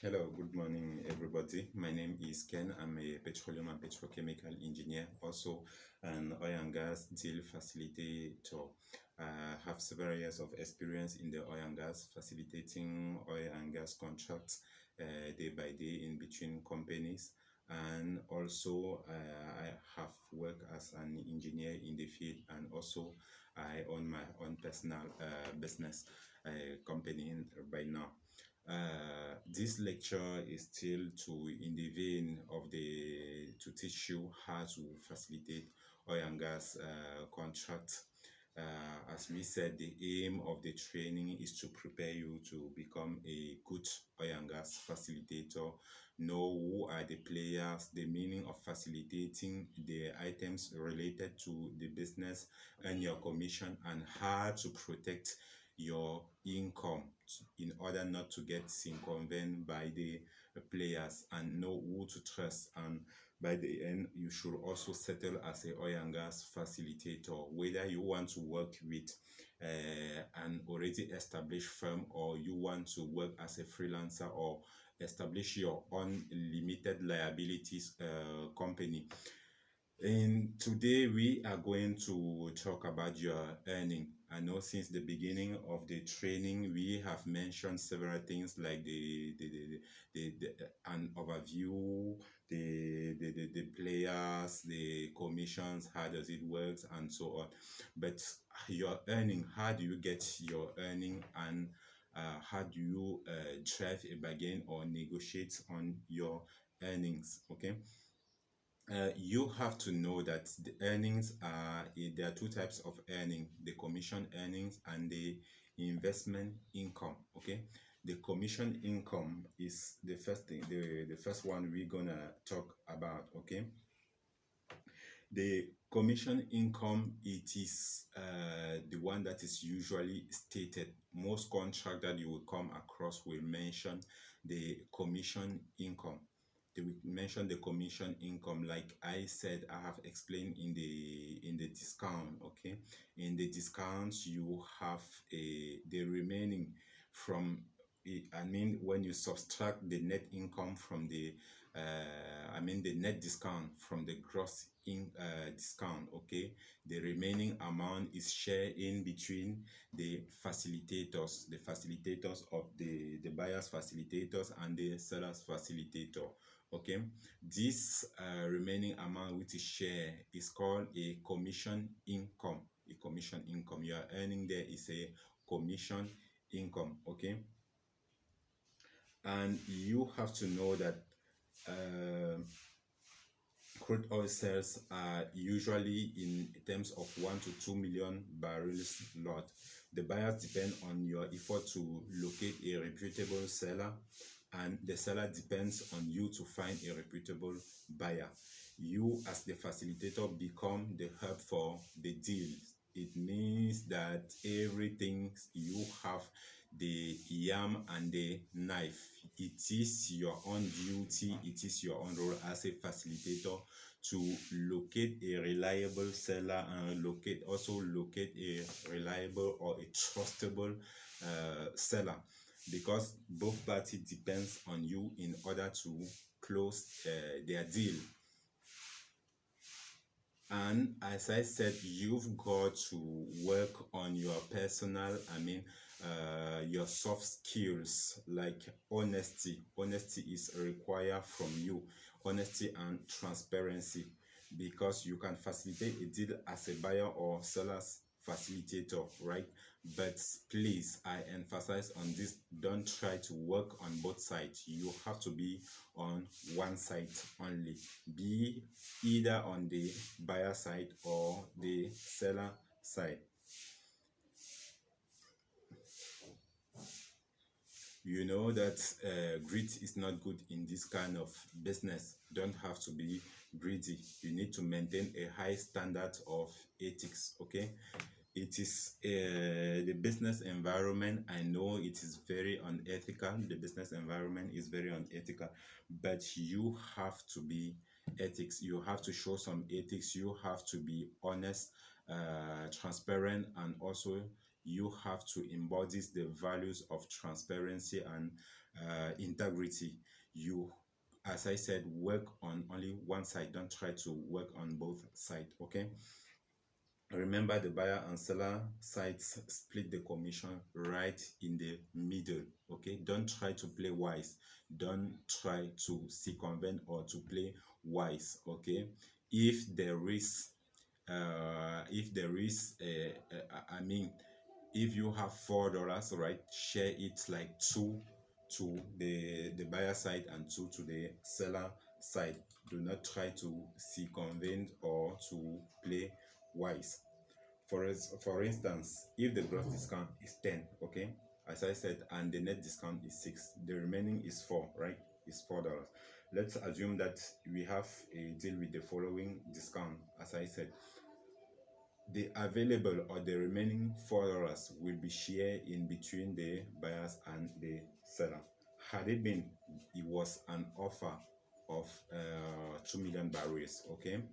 Hello, good morning, everybody. My name is Ken. I'm a petroleum and petrochemical engineer, also an oil and gas deal facilitator. I have several years of experience in the oil and gas, facilitating oil and gas contracts day by day in between companies. And also, I have worked as an engineer in the field, and also I own my own personal business company right now. This lecture is still in the vein of the to teach you how to facilitate oil and gas contract. As we said, the aim of the training is to prepare you to become a good oil and gas facilitator, know who are the players, the meaning of facilitating the items related to the business and your commission, and how to protect your income in order not to get circumvented by the players, and know who to trust. And by the end, you should also settle as a oil and gas facilitator, whether you want to work with an already established firm, or you want to work as a freelancer, or establish your own limited liabilities company. And today we are going to talk about your earning. I know since the beginning of the training we have mentioned several things like an overview, the players, the commissions, how does it work, and so on. But your earning, how do you get your earning, and how do you drive a bargain or negotiate on your earnings? Okay. You have to know that the earnings there are two types of earning: the commission earnings and the investment income. Okay, the commission income is the first thing, the first one we're gonna talk about. Okay, the commission income, it is the one that is usually stated. Most contract that you will come across will mention the commission income. They will mention the commission income. Like I said, I have explained in the discount. Okay, in the discounts you have the remaining from I mean, when you subtract the net income from the the net discount from the gross discount. Okay, the remaining amount is shared in between the facilitators of the buyers facilitators and the sellers facilitator. Okay, this remaining amount which is shared is called a commission income. A commission income you are earning there is a commission income. Okay, and you have to know that uh, crude oil sales are usually in terms of 1 to 2 million barrels lot. The buyers depend on your effort to locate a reputable seller, and the seller depends on you to find a reputable buyer. You, as the facilitator, become the hub for the deal. It means that everything you have, the yam and the knife, it is your own duty, it is your own role as a facilitator to locate a reliable seller, and locate a reliable or a trustable seller, because both parties depends on you in order to close their deal. And as I said, you've got to work on your personal, your soft skills, like honesty. Honesty is required from you, honesty and transparency, because you can facilitate a deal as a buyer or seller's facilitator, right? But please, I emphasize on this: don't try to work on both sides. You have to be on one side only. Be either on the buyer side or the seller side. You know that greed is not good in this kind of business. Don't have to be greedy. You need to maintain a high standard of ethics. Okay, it is the business environment. I know it is very unethical. The business environment is very unethical, but you have to be ethics. You have to show some ethics. You have to be honest, transparent, and also you have to embody the values of transparency and integrity. You, as I said, work on only one side. Don't try to work on both sides. Okay. Remember, the buyer and seller sides split the commission right in the middle. Okay, don't try to play wise. Don't try to circumvent or to play wise. Okay, if there is I mean, if you have $4, right, share it like two to the buyer side and two to the seller side. Do not try to circumvent or to play wise. For instance, if the gross discount is 10, okay, as I said, and the net discount is 6, the remaining is 4, right? Is $4. Let's assume that we have a deal with the following discount. As I said, the available or the remaining $4 will be shared in between the buyers and the seller. Had it was an offer of 2 million barrels, okay,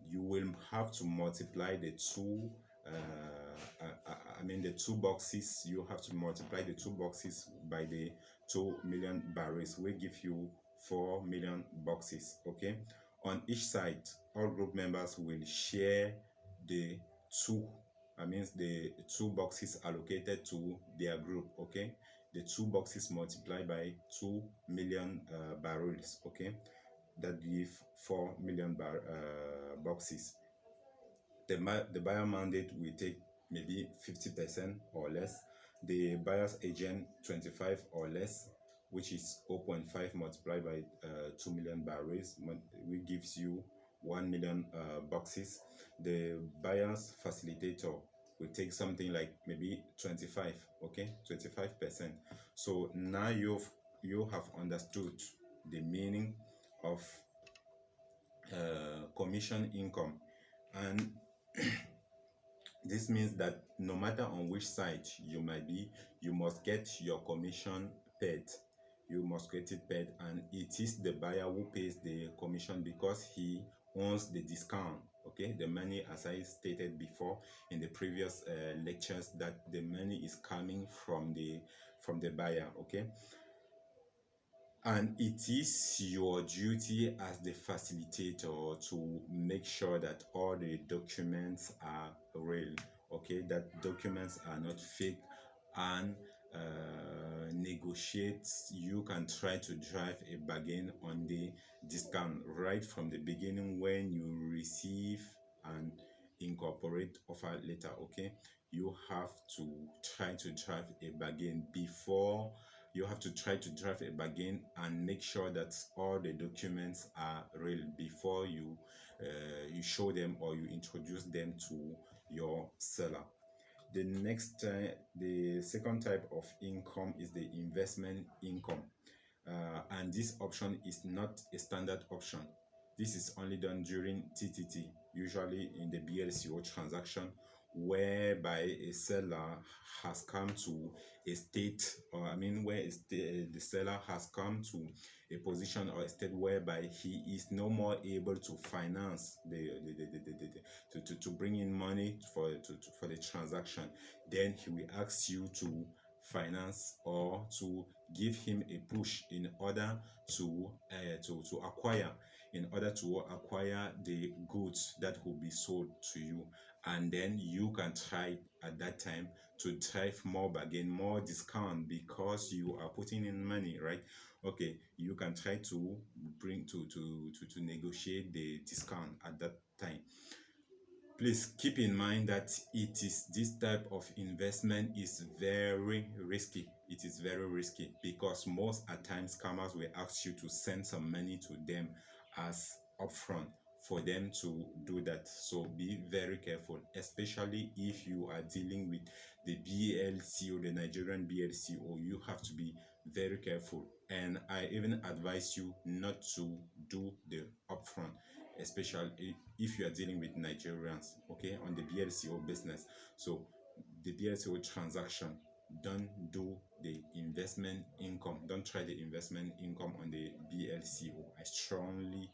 you will have to multiply the two the two boxes. You have to multiply the two boxes by the 2 million barrels, will give you 4 million boxes. Okay, on each side, all group members will share the two the two boxes allocated to their group. Okay, the two boxes multiplied by 2 million barrels. Okay, that give 4 million boxes. The buyer mandate will take maybe 50% or less. The buyer's agent 25 or less, which is 0.5 multiplied by 2 million barrels, which gives you 1 million boxes. The buyer's facilitator will take something like maybe 25, okay, 25%. So now you have understood the meaning of commission income, and this means that no matter on which side you might be, you must get your commission paid. You must get it paid, and it is the buyer who pays the commission because he owns the discount. Okay, the money, as I stated before in the previous lectures, that the money is coming from the buyer. Okay, and it is your duty as the facilitator to make sure that all the documents are real. Okay, that documents are not fake, and negotiate. You can try to drive a bargain on the discount right from the beginning when you receive and incorporate offer letter. Okay, you have to try to drive a bargain before. You have to try to draft a bargain and make sure that all the documents are real before you show them or you introduce them to your seller. The second type of income is the investment income, and this option is not a standard option. This is only done during TTT, usually in the BLCO transaction, whereby a seller has come to a state, or where the seller has come to a position or a state whereby he is no more able to finance to bring in money for the transaction. Then he will ask you to finance or to give him a push in order to acquire the goods that will be sold to you, and then you can try at that time to drive more bargain, more discount, because you are putting in money, right? Okay, you can try to bring to negotiate the discount at that time. Please keep in mind that this type of investment is very risky. It is very risky because most at times scammers will ask you to send some money to them as upfront for them to do that. So be very careful, especially if you are dealing with the BLCO, the Nigerian BLCO. You have to be very careful, and I even advise you not to do the upfront, especially if you are dealing with Nigerians, okay, on the BLCO business. So the BLCO transaction, don't do the investment income. Don't try the investment income on the BLCO. I strongly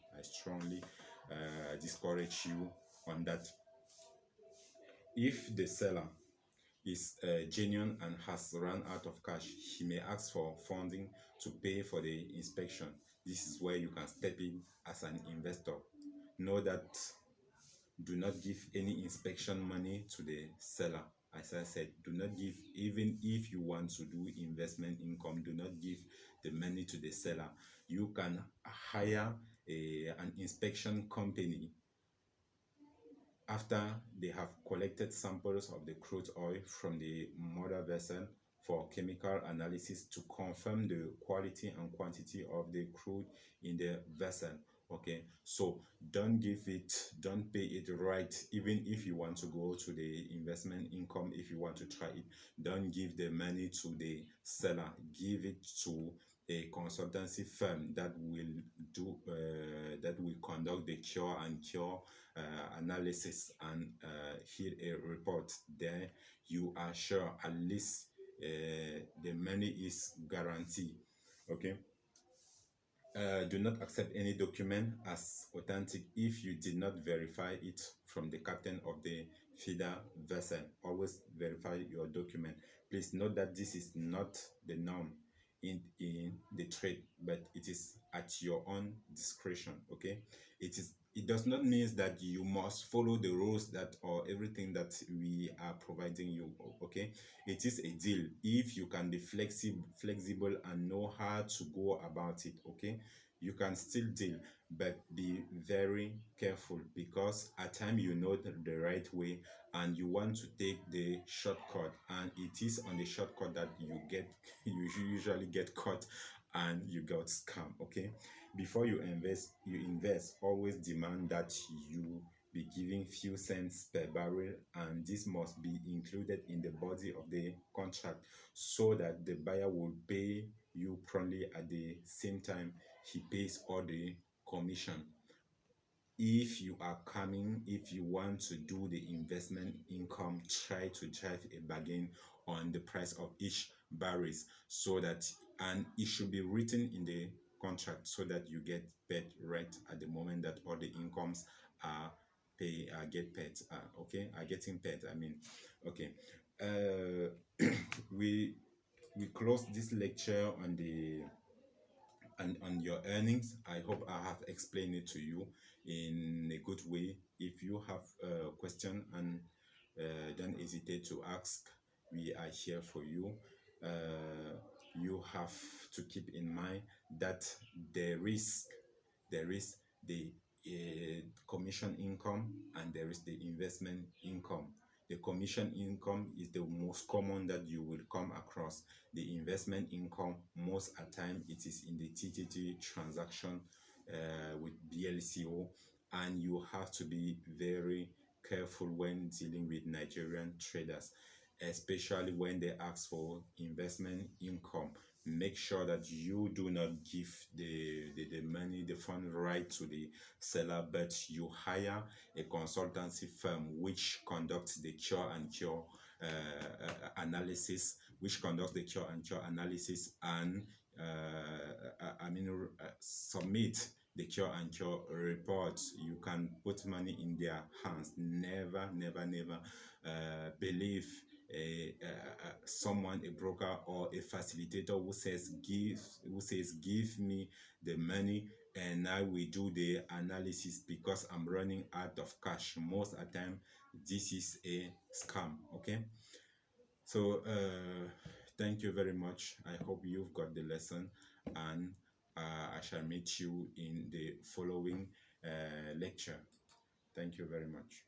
discourage you on that. If the seller is genuine and has run out of cash, he may ask for funding to pay for the inspection. This is where you can step in as an investor. Know that do not give any inspection money to the seller. As I said, do not give, even if you want to do investment income, do not give the money to the seller. You can hire an inspection company after they have collected samples of the crude oil from the mother vessel for chemical analysis to confirm the quality and quantity of the crude in the vessel. Okay, so don't pay it right. Even if you want to go to the investment income, if you want to try it, don't give the money to the seller. Give it to a consultancy firm that will conduct the cure and cure analysis and hear a report. There you are sure at least the money is guaranteed. Okay. Do not accept any document as authentic if you did not verify it from the captain of the feeder vessel. Always verify your document. Please note that this is not the norm in the trade, but it is at your own discretion. Okay, it does not mean that you must follow the rules that or everything that we are providing you. Okay, it is a deal. If you can be flexible and know how to go about it, okay, you can still deal, but be very careful, because at times you know the right way and you want to take the shortcut, and it is on the shortcut that you get you usually get caught and you got scam. Okay, before you invest, always demand that you be giving few cents per barrel, and this must be included in the body of the contract so that the buyer will pay you promptly at the same time he pays all the commission. If you want to do the investment income, try to drive a bargain on the price of each barrels, so that, and it should be written in the contract so that you get paid right at the moment that all the incomes are get paid, okay, are getting paid, I mean. Okay, we close this lecture on the and on your earnings. I hope I have explained it to you in a good way. If you have a question, and don't hesitate to ask. We are here for you. You have to keep in mind that there is there is the commission income and there is the investment income. The commission income is the most common that you will come across. The investment income, most at time, it is in the TTT transaction with BLCO, and you have to be very careful when dealing with Nigerian traders, especially when they ask for investment income. Make sure that you do not give the money, the fund, right to the seller, but you hire a consultancy firm which conducts the cure and cure analysis, and submit the cure and cure report. You can put money in their hands. Never, never, never believe someone, a broker or a facilitator, who says give me the money and I will do the analysis because I'm running out of cash. Most of the time this is a scam. Okay, so thank you very much. I hope you've got the lesson, and I shall meet you in the following lecture. Thank you very much.